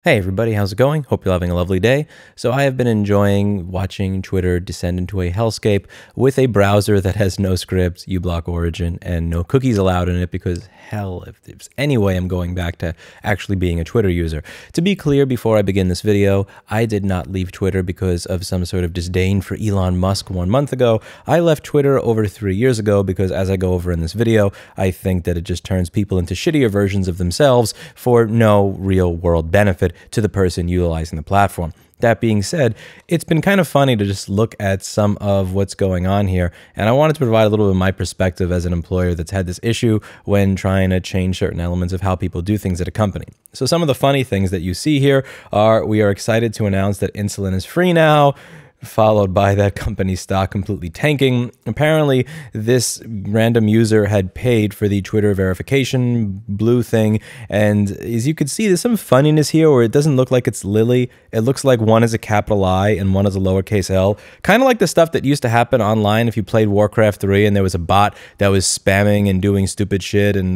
Hey everybody, how's it going? Hope you're having a lovely day. So I have been enjoying watching Twitter descend into a hellscape with a browser that has no script, uBlock origin, and no cookies allowed in it because hell, if there's any way I'm going back to actually being a Twitter user. To be clear, before I begin this video, I did not leave Twitter because of some sort of disdain for Elon Musk 1 month ago. I left Twitter over 3 years ago because, as I go over in this video, I think that it just turns people into shittier versions of themselves for no real world benefit to the person utilizing the platform. That being said, it's been kind of funny to just look at some of what's going on here, and I wanted to provide a little bit of my perspective as an employer that's had this issue when trying to change certain elements of how people do things at a company. So some of the funny things that you see here are, we are excited to announce that insulin is free now, followed by that company's stock completely tanking. Apparently, this random user had paid for the Twitter verification blue thing, and as you can see, there's some funniness here where it doesn't look like it's Lily. It looks like one is a capital I and one is a lowercase l. Kind of like the stuff that used to happen online if you played Warcraft 3 and there was a bot that was spamming and doing stupid shit and,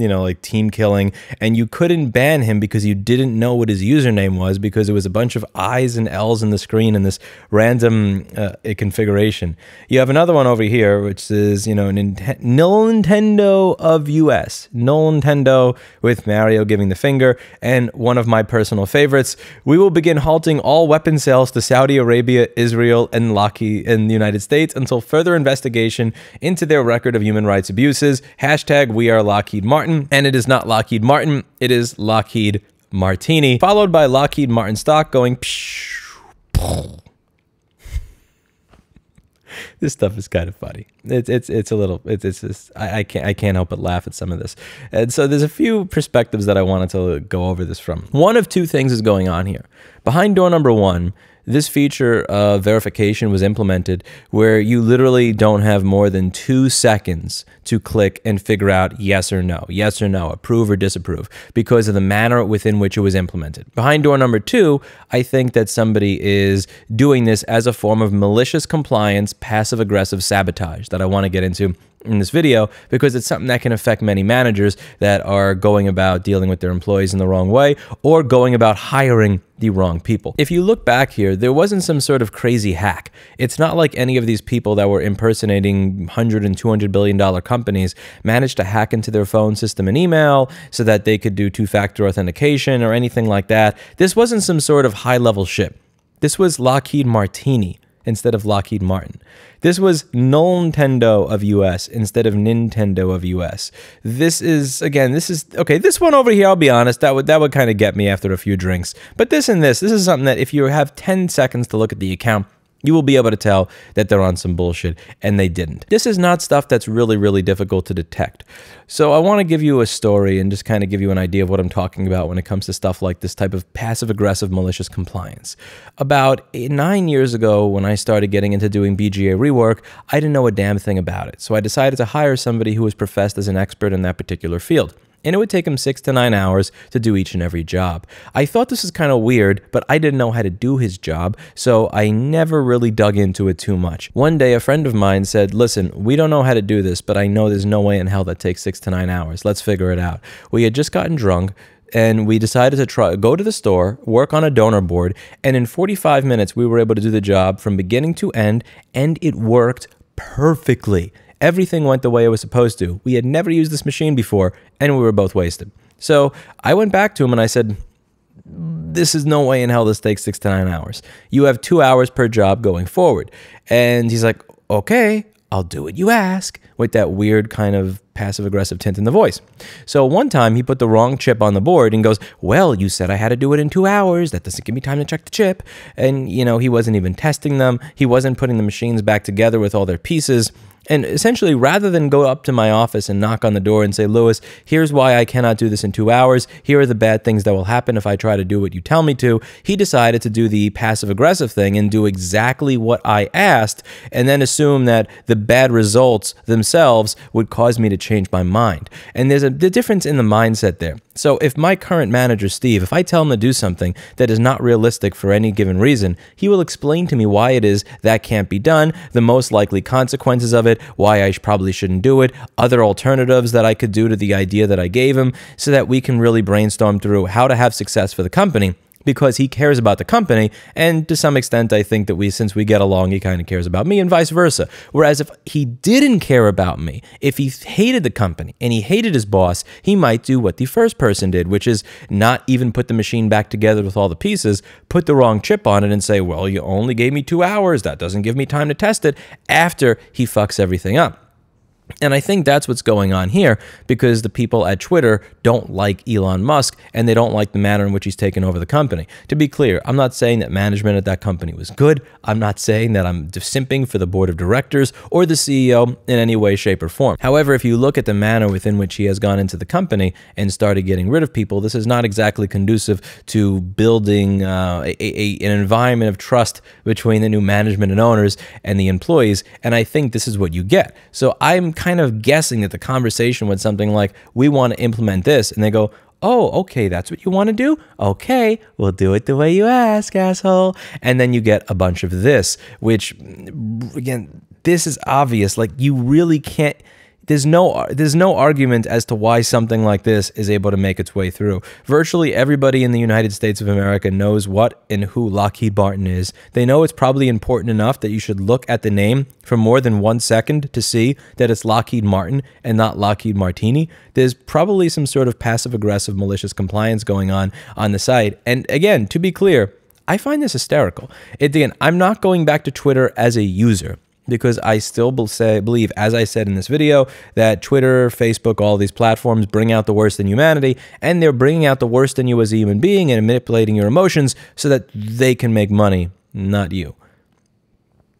like team killing, and you couldn't ban him because you didn't know what his username was because it was a bunch of I's and L's in the screen in this random configuration. You have another one over here, which is, Nintendo of US. Nintendo with Mario giving the finger. And one of my personal favorites, we will begin halting all weapon sales to Saudi Arabia, Israel, and Lockheed in the United States until further investigation into their record of human rights abuses. Hashtag we are Lockheed Martin. And it is not Lockheed Martin, it is Lockheed Martini, followed by Lockheed Martin stock going psh. This stuff is kind of funny. It's a little, it's just, I can't help but laugh at some of this. And so there's a few perspectives that I wanted to go over this from. One of two things is going on here. Behind door number one, this feature of verification was implemented where you literally don't have more than 2 seconds to click and figure out yes or no, approve or disapprove, because of the manner within which it was implemented. Behind door number two, I think that somebody is doing this as a form of malicious compliance, passive-aggressive sabotage that I want to get into in this video, because it's something that can affect many managers that are going about dealing with their employees in the wrong way or going about hiring the wrong people. If you look back here, there wasn't some sort of crazy hack. It's not like any of these people that were impersonating $100 and $200 billion companies managed to hack into their phone system and email so that they could do two-factor authentication or anything like that. This wasn't some sort of high-level shit. This was Lockheed Martini instead of Lockheed Martin. This was Nintendo of US instead of Nintendo of US. This is, again, okay, this one over here, I'll be honest, that would kind of get me after a few drinks. But this is something that if you have 10 seconds to look at the account, you will be able to tell that they're on some bullshit, and they didn't. This is not stuff that's really, really difficult to detect. So I want to give you a story and just kind of give you an idea of what I'm talking about when it comes to stuff like this type of passive-aggressive malicious compliance. About 9 years ago, when I started getting into doing BGA rework, I didn't know a damn thing about it. So I decided to hire somebody who was professed as an expert in that particular field. And it would take him 6 to 9 hours to do each and every job. I thought this was kind of weird, but I didn't know how to do his job, so I never really dug into it too much. One day, a friend of mine said, listen, we don't know how to do this, but I know there's no way in hell that takes 6 to 9 hours. Let's figure it out. We had just gotten drunk, and we decided to go to the store, work on a donor board, and in 45 minutes, we were able to do the job from beginning to end, and it worked perfectly. Everything went the way it was supposed to. We had never used this machine before, and we were both wasted. So I went back to him and I said, this is no way in hell this takes 6 to 9 hours. You have 2 hours per job going forward. And he's like, okay, I'll do what you ask, with that weird kind of passive-aggressive tint in the voice. So one time he put the wrong chip on the board and goes, well, you said I had to do it in 2 hours. That doesn't give me time to check the chip. And, he wasn't even testing them. He wasn't putting the machines back together with all their pieces. And essentially, rather than go up to my office and knock on the door and say, Lewis, here's why I cannot do this in 2 hours. Here are the bad things that will happen if I try to do what you tell me to. He decided to do the passive-aggressive thing and do exactly what I asked, and then assume that the bad results themselves would cause me to change my mind. And there's a difference in the mindset there. So if my current manager, Steve, if I tell him to do something that is not realistic for any given reason, he will explain to me why it is that can't be done, the most likely consequences of it, why I probably shouldn't do it, other alternatives that I could do to the idea that I gave him, so that we can really brainstorm through how to have success for the company. because he cares about the company, and to some extent I think that since we get along, he kind of cares about me, and vice versa. Whereas if he didn't care about me, if he hated the company and he hated his boss, he might do what the first person did, which is not even put the machine back together with all the pieces, put the wrong chip on it and say, well, you only gave me 2 hours, that doesn't give me time to test it, after he fucks everything up. And I think that's what's going on here, because the people at Twitter don't like Elon Musk and they don't like the manner in which he's taken over the company. To be clear, I'm not saying that management at that company was good. I'm not saying that I'm simping for the board of directors or the CEO in any way, shape, or form. However, if you look at the manner within which he has gone into the company and started getting rid of people, this is not exactly conducive to building an environment of trust between the new management and owners and the employees. And I think this is what you get. So I'm kind of guessing that the conversation was something like, we want to implement this, and they go, oh, okay, that's what you want to do? Okay, we'll do it the way you ask, asshole. And then you get a bunch of this, which, again, this is obvious. Like, you really can't, there's no argument as to why something like this is able to make its way through. Virtually everybody in the United States of America knows what and who Lockheed Martin is. They know it's probably important enough that you should look at the name for more than 1 second to see that it's Lockheed Martin and not Lockheed Martini. There's probably some sort of passive-aggressive malicious compliance going on the site. And again, to be clear, I find this hysterical. Again, I'm not going back to Twitter as a user, because I still believe, as I said in this video, that Twitter, Facebook, all these platforms bring out the worst in humanity, and they're bringing out the worst in you as a human being and manipulating your emotions so that they can make money, not you.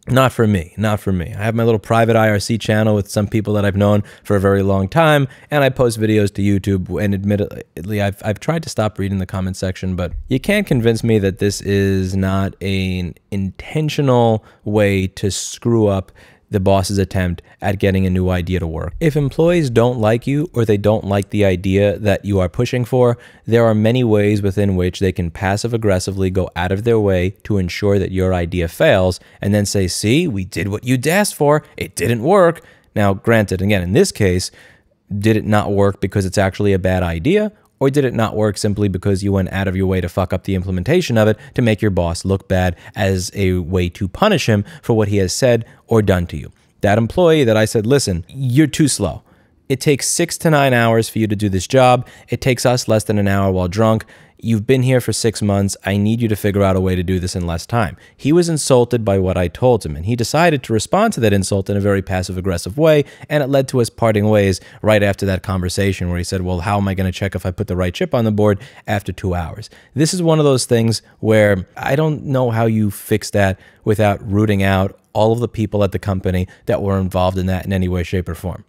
Not for me, not for me. I have my little private IRC channel with some people that I've known for a very long time, and I post videos to YouTube, and admittedly, I've tried to stop reading the comment section, but you can't convince me that this is not an intentional way to screw up the boss's attempt at getting a new idea to work. If employees don't like you, or they don't like the idea that you are pushing for, there are many ways within which they can passive-aggressively go out of their way to ensure that your idea fails, and then say, see, we did what you asked for, it didn't work. Now, granted, again, in this case, did it not work because it's actually a bad idea? Or did it not work simply because you went out of your way to fuck up the implementation of it to make your boss look bad as a way to punish him for what he has said or done to you? That employee that I said, listen, you're too slow. It takes 6 to 9 hours for you to do this job. It takes us less than an hour while drunk. You've been here for 6 months. I need you to figure out a way to do this in less time. He was insulted by what I told him, and he decided to respond to that insult in a very passive-aggressive way, and it led to us parting ways right after that conversation where he said, well, how am I going to check if I put the right chip on the board after 2 hours? This is one of those things where I don't know how you fix that without rooting out all of the people at the company that were involved in that in any way, shape, or form.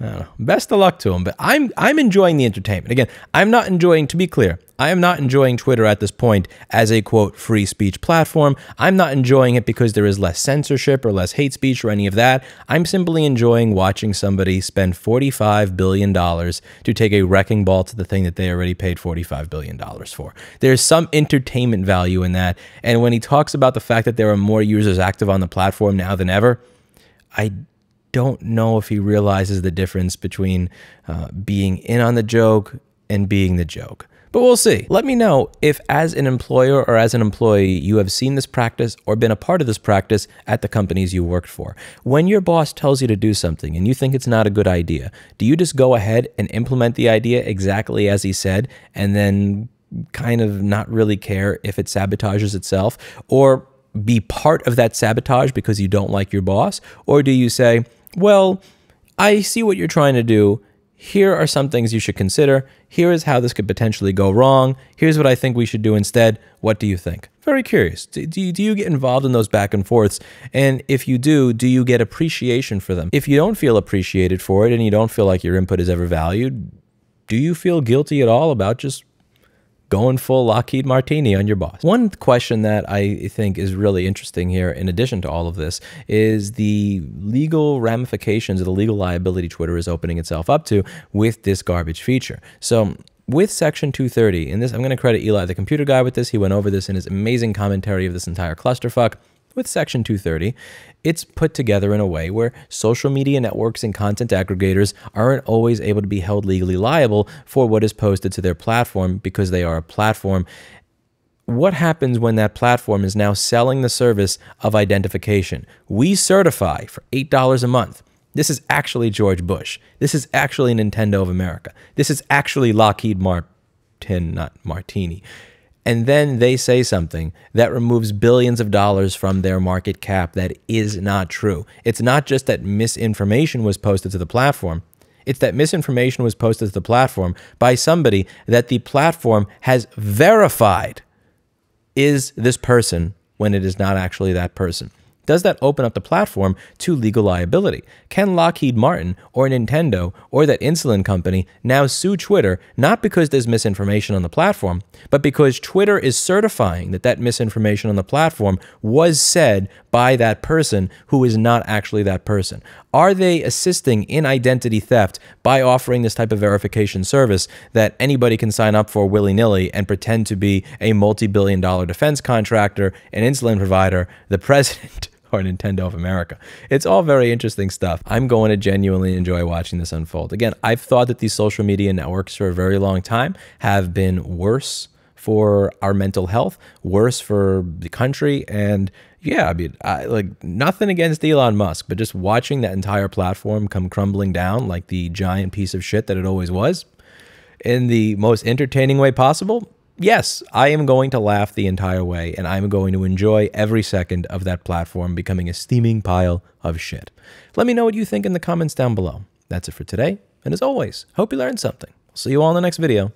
I don't know. Best of luck to him, but I'm enjoying the entertainment. Again, I'm not enjoying, to be clear, I am not enjoying Twitter at this point as a, quote, free speech platform. I'm not enjoying it because there is less censorship or less hate speech or any of that. I'm simply enjoying watching somebody spend $45 billion to take a wrecking ball to the thing that they already paid $45 billion for. There's some entertainment value in that. And when he talks about the fact that there are more users active on the platform now than ever, I don't know if he realizes the difference between being in on the joke and being the joke. But we'll see. Let me know if, as an employer or as an employee, you have seen this practice or been a part of this practice at the companies you worked for. When your boss tells you to do something and you think it's not a good idea, do you just go ahead and implement the idea exactly as he said and then kind of not really care if it sabotages itself, or be part of that sabotage because you don't like your boss? Or do you say, well, I see what you're trying to do. Here are some things you should consider. Here is how this could potentially go wrong. Here's what I think we should do instead. What do you think? Very curious. Do you get involved in those back and forths? And if you do you get appreciation for them? If you don't feel appreciated for it and you don't feel like your input is ever valued, do you feel guilty at all about just going full Lockheed Martini on your boss? One question that I think is really interesting here, in addition to all of this, is the legal ramifications of the legal liability Twitter is opening itself up to with this garbage feature. So with Section 230, and this, I'm going to credit Eli, the computer guy, with this. He went over this in his amazing commentary of this entire clusterfuck. With Section 230, it's put together in a way where social media networks and content aggregators aren't always able to be held legally liable for what is posted to their platform because they are a platform. what happens when that platform is now selling the service of identification? We certify for $8 a month. This is actually George Bush. This is actually Nintendo of America. This is actually Lockheed Martin, not Martini. And then they say something that removes billions of dollars from their market cap that is not true. It's not just that misinformation was posted to the platform. It's that misinformation was posted to the platform by somebody that the platform has verified is this person when it is not actually that person. Does that open up the platform to legal liability? Can Lockheed Martin or Nintendo or that insulin company now sue Twitter, not because there's misinformation on the platform, but because Twitter is certifying that that misinformation on the platform was said by that person who is not actually that person? Are they assisting in identity theft by offering this type of verification service that anybody can sign up for willy-nilly and pretend to be a multi-billion-dollar defense contractor, an insulin provider, the president, or Nintendo of America? It's all very interesting stuff. I'm going to genuinely enjoy watching this unfold. Again, I've thought that these social media networks for a very long time have been worse for our mental health, worse for the country. And yeah, I mean, like nothing against Elon Musk, but just watching that entire platform come crumbling down like the giant piece of shit that it always was in the most entertaining way possible. Yes, I am going to laugh the entire way, and I'm going to enjoy every second of that platform becoming a steaming pile of shit. Let me know what you think in the comments down below. That's it for today, and as always, hope you learned something. I'll see you all in the next video.